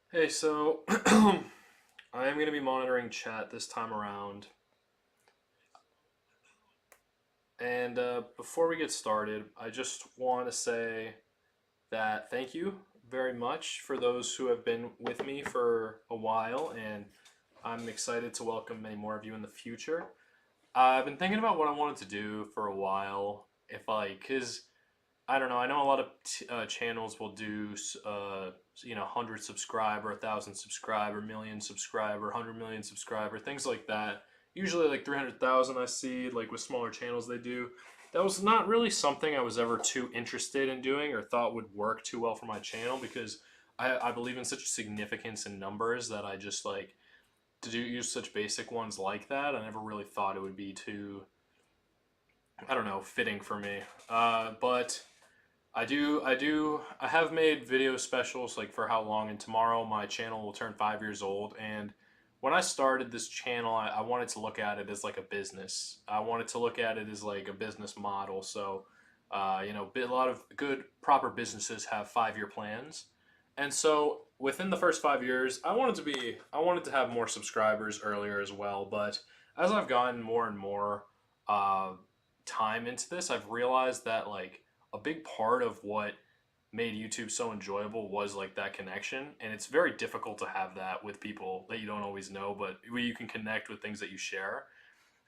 Hey, so I am going to be monitoring chat this time around. And before we get started, I just want to say that thank you very much for those who have been with me for a while, and I'm excited to welcome many more of you in the future. I've been thinking about what I wanted to do for a while. If because I don't know, I know a lot of channels will do, 100 subscriber, 1,000 subscriber, million subscriber, 100 million subscriber, things like that. Usually like 300,000 I see, like with smaller channels they do. That was not really something I was ever too interested in doing or thought would work too well for my channel because I believe in such significance in numbers that I just like to use such basic ones like that. I never really thought it would be too, I don't know, fitting for me. But I have made video specials like for how long, and tomorrow my channel will turn 5 years old. And when I started this channel, I wanted to look at it as like a business. I wanted to look at it as like a business model. So, a lot of good, proper businesses have 5 year plans. And so within the first 5 years, I wanted to have more subscribers earlier as well. But as I've gotten more and more uh, time into this, I've realized that like a big part of what made YouTube so enjoyable was like that connection. And it's very difficult to have that with people that you don't always know, but where you can connect with things that you share.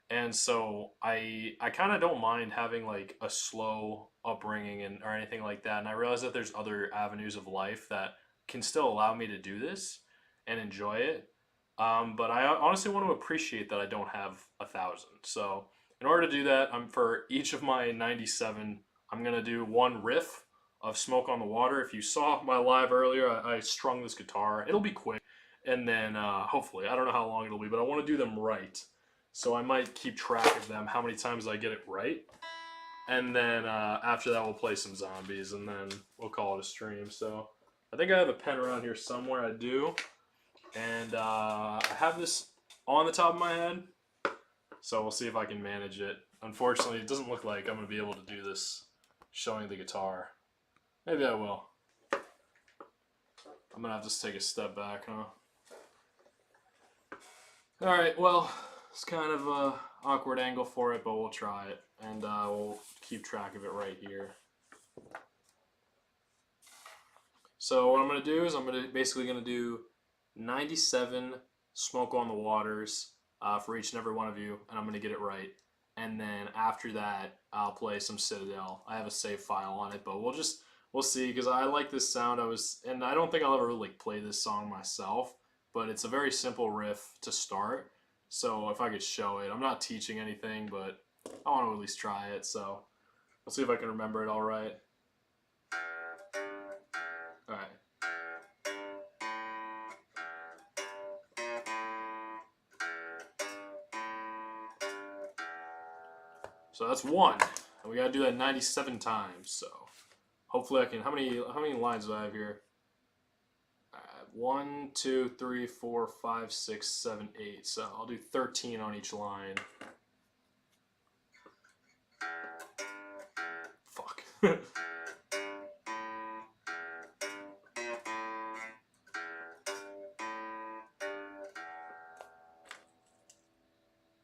And so I kind of don't mind having like a slow upbringing and or anything like that. And I realize that there's other avenues of life that can still allow me to do this and enjoy it. But I honestly want to appreciate that I don't have 1,000. So in order to do that, I'm for each of my 97, I'm gonna do one riff of Smoke on the Water. If you saw my live earlier, I strung this guitar. It'll be quick, and then hopefully, I don't know how long it'll be, but I want to do them right. So I might keep track of them, how many times I get it right. And then after that, we'll play some zombies, and then we'll call it a stream. So I think I have a pen around here somewhere. I do. And I have this on the top of my head. So we'll see if I can manage it. Unfortunately, it doesn't look like I'm going to be able to do this showing the guitar. Maybe I will. I'm going to have to take a step back, huh? Alright, well, it's kind of a awkward angle for it, but we'll try it. And we'll keep track of it right here. So what I'm going to do is I'm basically going to do 97 Smoke on the Waters for each and every one of you, and I'm going to get it right. And then after that, I'll play some Citadel. I have a save file on it, but we'll see because I like this sound. And I don't think I'll ever really play this song myself, but it's a very simple riff to start. So if I could show it, I'm not teaching anything, but I want to at least try it. So we'll see if I can remember it all right. All right. So that's one. And we gotta do that 97 times. So hopefully I can. How many lines do I have here? 1, 2, 3, 4, 5, 6, 7, 8. So I'll do 13 on each line. Fuck.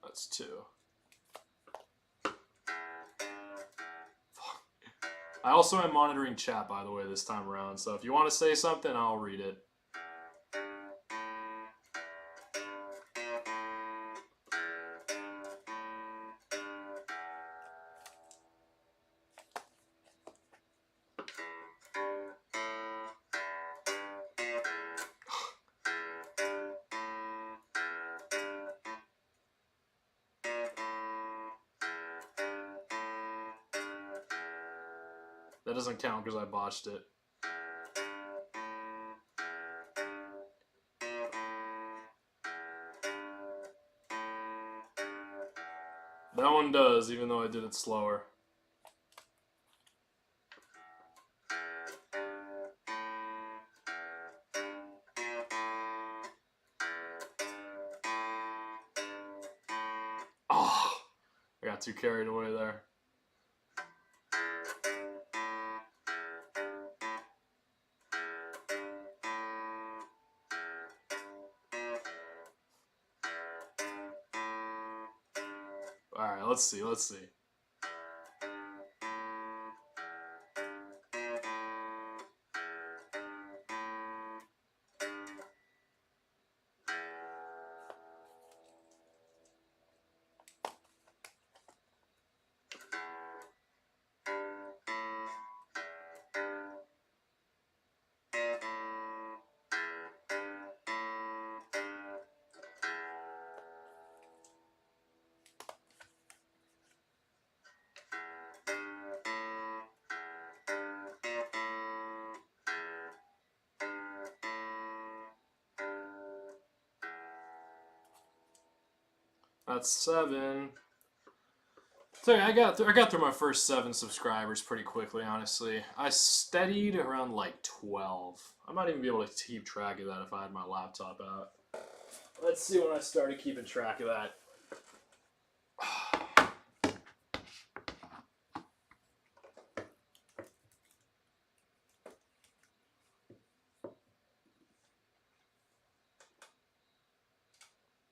That's two. I also am monitoring chat, by the way, this time around. So if you want to say something, I'll read it. That doesn't count because I botched it. That one does, even though I did it slower. Oh, I got too carried away there. let's see. Let's see. That's 7. So yeah, I got through my first 7 subscribers pretty quickly. Honestly, I steadied around like 12. I might even be able to keep track of that if I had my laptop out. Let's see when I started keeping track of that.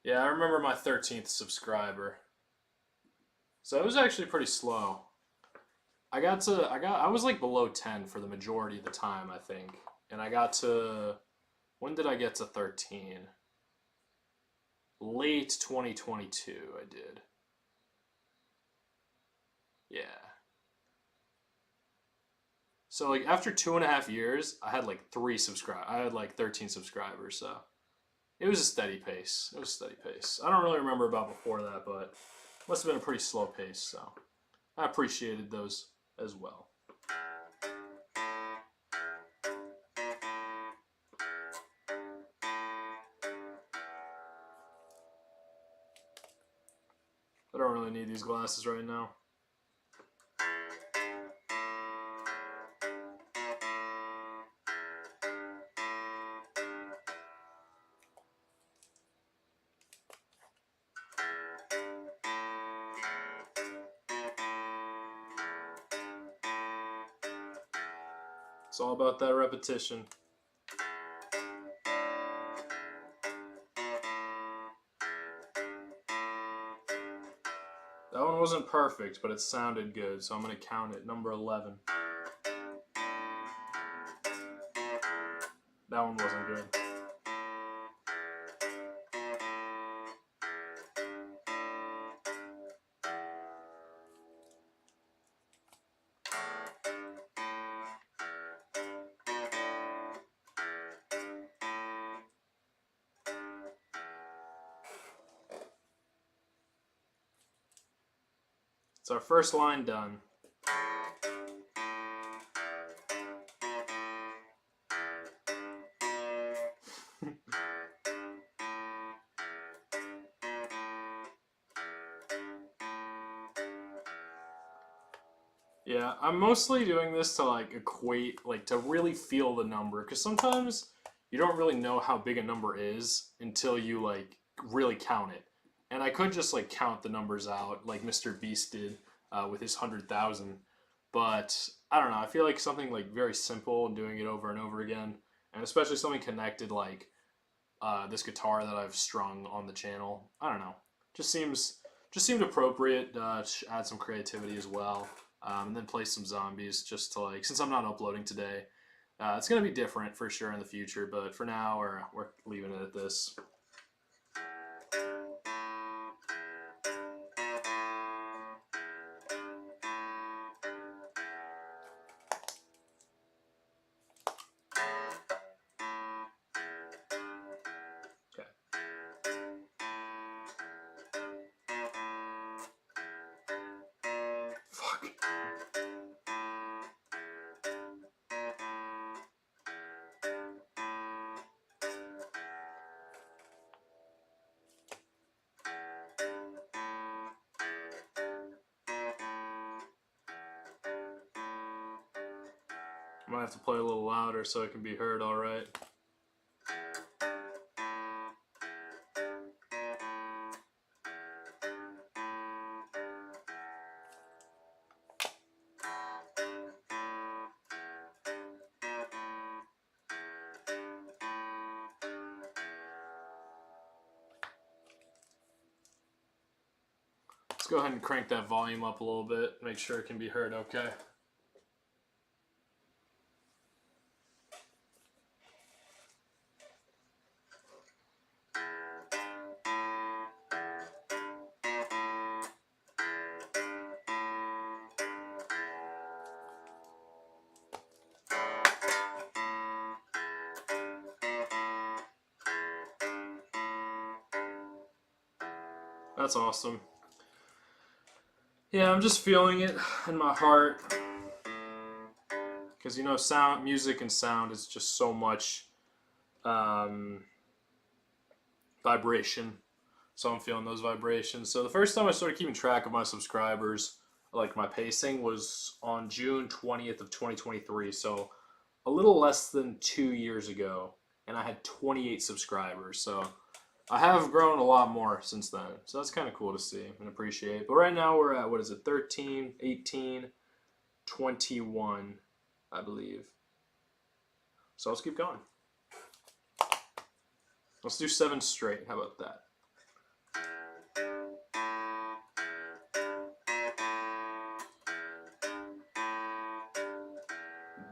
Yeah, I remember my 13th subscriber. So it was actually pretty slow. I was like below 10 for the majority of the time, I think. And I got to, when did I get to 13? Late 2022 I did. Yeah. So like after 2.5 years, I had like 13 subscribers, so it was a steady pace. It was a steady pace. I don't really remember about before that, but it must have been a pretty slow pace, so I appreciated those as well. I don't really need these glasses right now. It's all about that repetition. That one wasn't perfect, but it sounded good, so I'm going to count it. Number 11. That one wasn't good. It's our first line done. Yeah, I'm mostly doing this to like equate, like to really feel the number, because sometimes you don't really know how big a number is until you like really count it. And I could just like count the numbers out like Mr. Beast did with his 100,000, but I don't know. I feel like something like very simple and doing it over and over again, and especially something connected like this guitar that I've strung on the channel. I don't know. Just seemed appropriate. Add some creativity as well, and then play some zombies just to like, since I'm not uploading today. It's gonna be different for sure in the future, but for now we're leaving it at this. Okay. Fuck. I might have to play a little louder so it can be heard all right. Let's go ahead and crank that volume up a little bit, make sure it can be heard okay. That's awesome. Yeah, I'm just feeling it in my heart. Because, you know, sound, music and sound is just so much vibration. So I'm feeling those vibrations. So the first time I started keeping track of my subscribers, like my pacing, was on June 20th of 2023. So a little less than 2 years ago. And I had 28 subscribers. So I have grown a lot more since then. So that's kind of cool to see and appreciate. But right now we're at, what is it, 13, 18, 21, I believe. So let's keep going. Let's do 7 straight. How about that?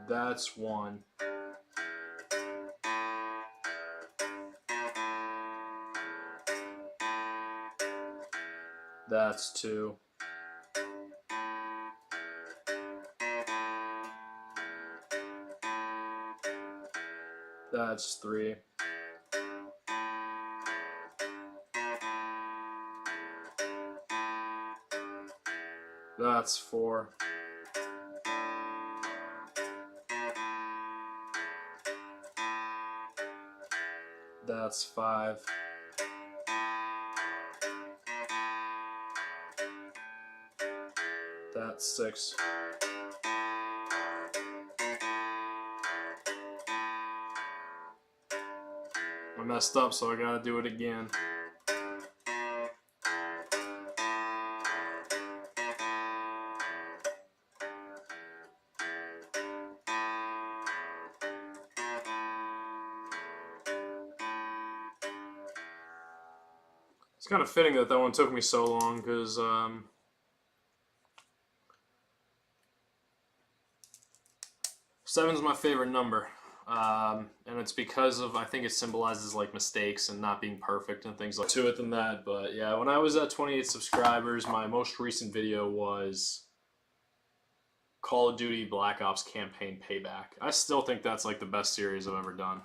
That's 1. That's 2. That's 3. That's 4. That's 5. That's 6. I messed up, so I gotta do it again. It's kind of fitting that one took me so long, because 7's my favorite number. And it's because of, I think it symbolizes like mistakes and not being perfect and things like to it than that. But yeah, when I was at 28 subscribers, my most recent video was Call of Duty Black Ops Campaign Payback. I still think that's like the best series I've ever done.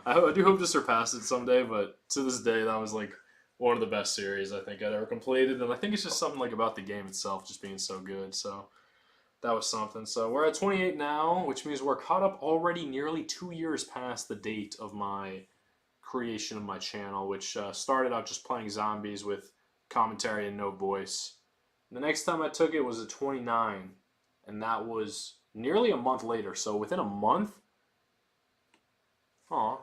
I do hope to surpass it someday, but to this day, that was like one of the best series I think I'd ever completed. And I think it's just something like about the game itself just being so good. So that was something. So we're at 28 now, which means we're caught up already nearly 2 years past the date of my creation of my channel, which started out just playing zombies with commentary and no voice. The next time I took it was at 29, and that was nearly a month later. So within a month, aw.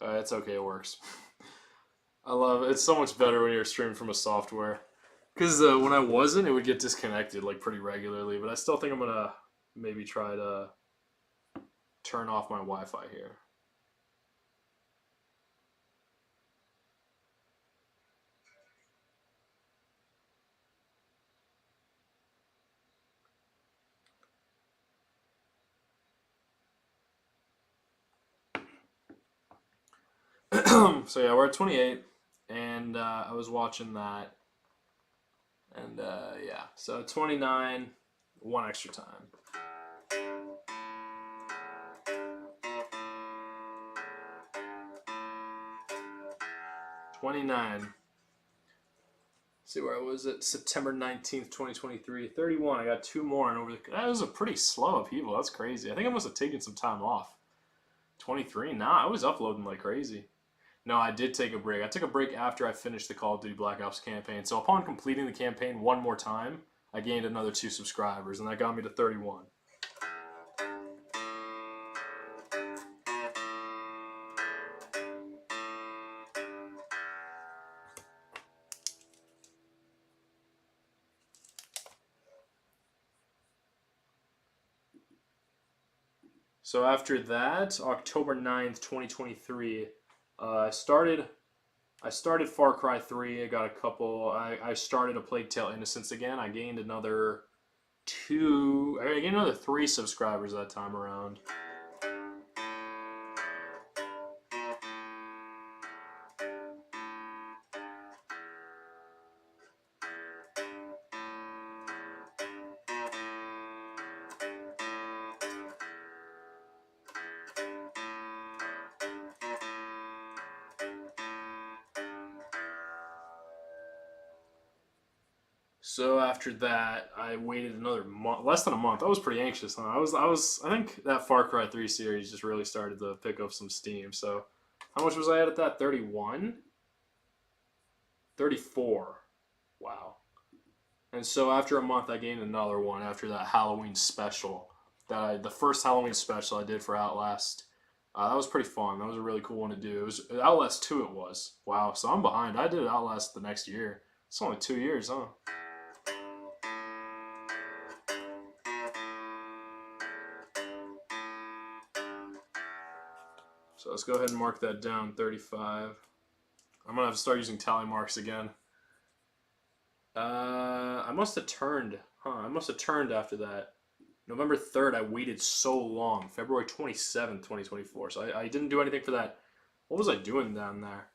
It's okay, it works. I love it. It's so much better when you're streaming from a software. Because when I wasn't, it would get disconnected like pretty regularly. But I still think I'm going to maybe try to turn off my Wi-Fi here. So yeah, we're at 28, and I was watching that, and yeah, so 29, 1 extra time. 29. See where I was at September 19th, 2023. 31. I got 2 more, and over the that was a pretty slow upheaval. That's crazy. I think I must have taken some time off. 23. Nah, I was uploading like crazy. No, I did take a break. I took a break after I finished the Call of Duty Black Ops campaign. So upon completing the campaign one more time, I gained another 2 subscribers, and that got me to 31. So after that, October 9th, 2023, I started Far Cry 3. I got a couple. I started a Plague Tale Innocence again. I gained another two. I gained another 3 subscribers that time around. So after that, I waited another month, less than a month. I was pretty anxious. Huh? I think that Far Cry 3 series just really started to pick up some steam. So, how much was I at that? 31, 34. Wow. And so after a month, I gained another one after that Halloween special. The first Halloween special I did for Outlast. That was pretty fun. That was a really cool one to do. It was Outlast 2. It was. Wow. So I'm behind. I did Outlast the next year. It's only 2 years, huh? So let's go ahead and mark that down, 35. I'm going to have to start using tally marks again. I must have turned, I must have turned after that. November 3rd, I waited so long. February 27th, 2024. So I didn't do anything for that. What was I doing down there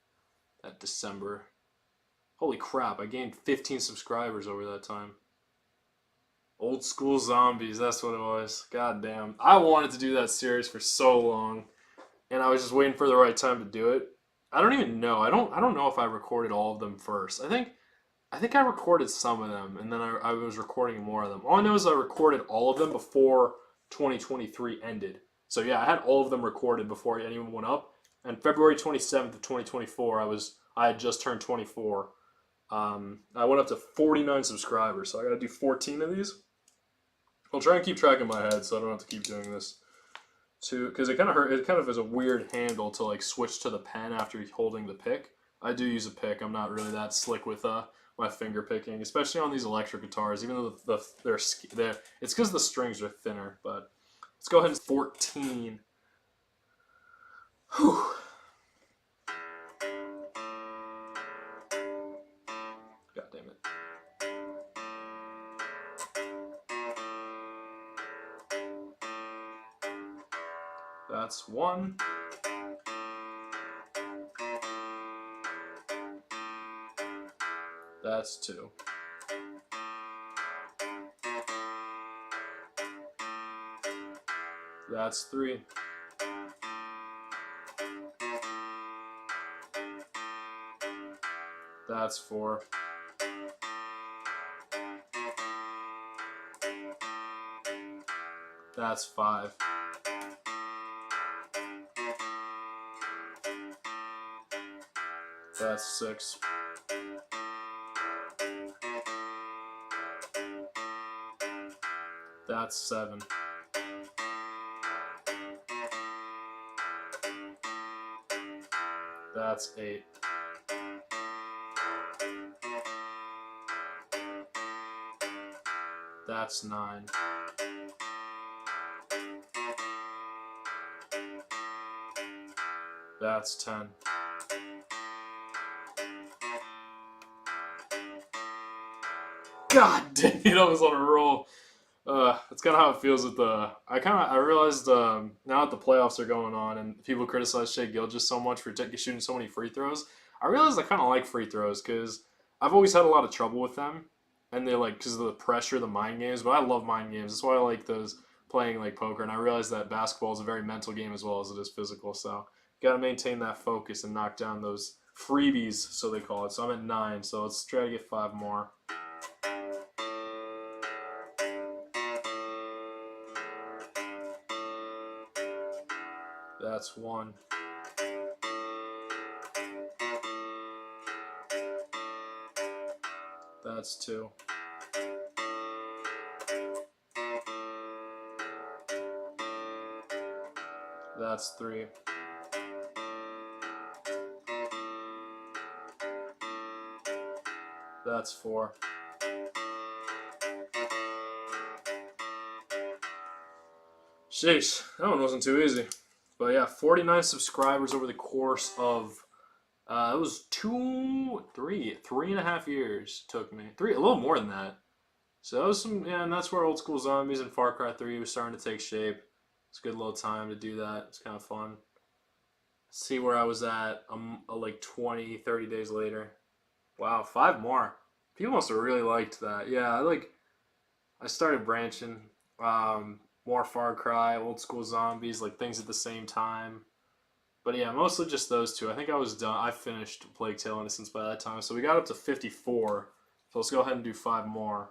that December? Holy crap, I gained 15 subscribers over that time. Old School Zombies, that's what it was. God damn. I wanted to do that series for so long, and I was just waiting for the right time to do it. I don't even know. I don't know if I recorded all of them first. I think I recorded some of them, and then I was recording more of them. All I know is I recorded all of them before 2023 ended. So yeah, I had all of them recorded before anyone went up. And February 27th of 2024, I had just turned 24. I went up to 49 subscribers, so I got to do 14 of these. I'll try and keep track in my head, so I don't have to keep doing this. Because it kind of hurt. It kind of is a weird handle to like switch to the pen after holding the pick. I do use a pick. I'm not really that slick with my finger picking, especially on these electric guitars. Even though they're it's because the strings are thinner. But let's go ahead and 14. Whew. God damn it. That's 1. That's 2. That's 3. That's 4. That's 5. That's 6. That's 7. That's 8. That's 9. That's 10. God dang it, I was on a roll. That's kind of how it feels with I realized now that the playoffs are going on and people criticize Shea Gilgeous so much for shooting so many free throws. I realized I kind of like free throws because I've always had a lot of trouble with them, and they're like because of the pressure, the mind games. But I love mind games. That's why I like those playing like poker. And I realized that basketball is a very mental game as well as it is physical. So got to maintain that focus and knock down those freebies, so they call it. So I'm at 9. So let's try to get 5 more. That's 1. That's 2. That's 3. That's 4. Sheesh, that one wasn't too easy. But yeah, 49 subscribers over the course of it was 3.5 years took me. A little more than that. So that was some, yeah, and that's where Old School Zombies and Far Cry 3 was starting to take shape. It's a good little time to do that. It's kind of fun. See where I was at like 20, 30 days later. Wow, 5 more. People must have really liked that. Yeah, I started branching. More Far Cry, Old School Zombies, like things at the same time. But yeah, mostly just those two. I think I was done. I finished Plague Tale Innocence by that time. So we got up to 54. So let's go ahead and do 5 more.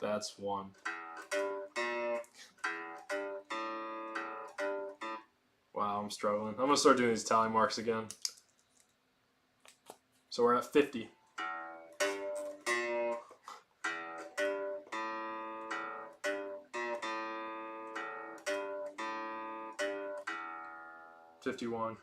That's 1. Wow, I'm struggling. I'm gonna start doing these tally marks again. So we're at 50. 51.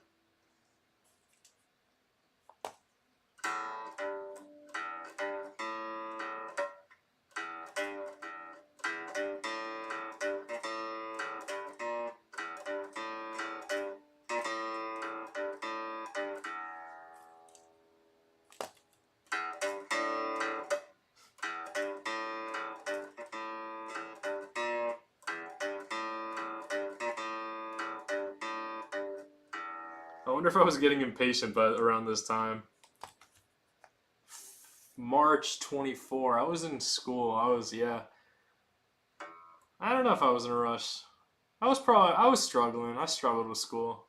I wonder if I was getting impatient by around this time. March 24. I was in school. Yeah. I don't know if I was in a rush. I was struggling. I struggled with school.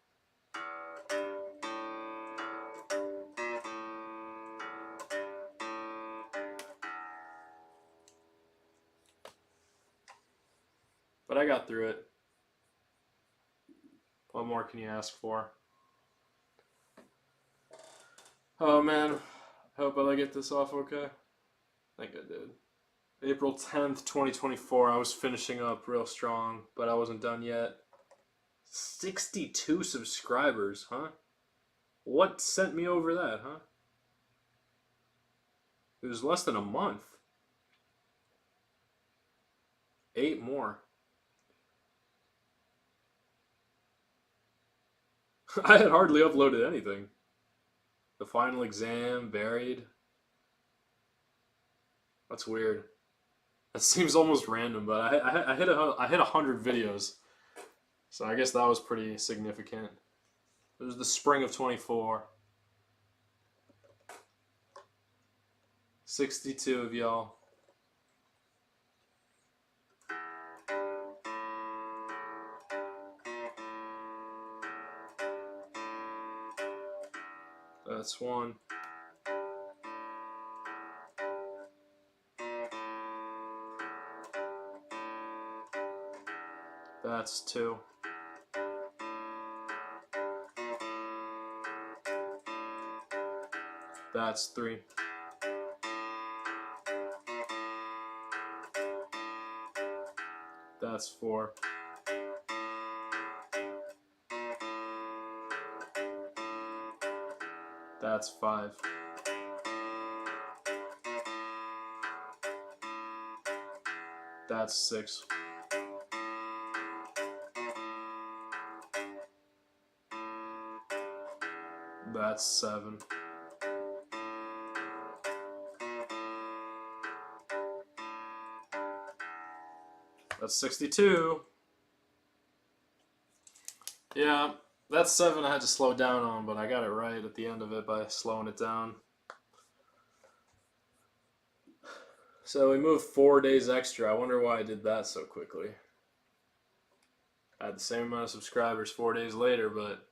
But I got through it. What more can you ask for? Oh man, hope I get this off okay. I think I did. April 10th, 2024. I was finishing up real strong, but I wasn't done yet. 62 subscribers, huh? What sent me over that, huh? It was less than a month. 8 more. I had hardly uploaded anything. The final exam, buried. That's weird. That seems almost random, but I hit 100 videos, so I guess that was pretty significant. It was the spring of 24. 62 of y'all. That's 1. That's 2. That's 3. That's 4. That's 5. That's 6. That's 7. That's 62. Yeah, that's 7 I had to slow down on, but I got it right at the end of it by slowing it down. So we moved 4 days extra. I wonder why I did that so quickly. I had the same amount of subscribers 4 days later, but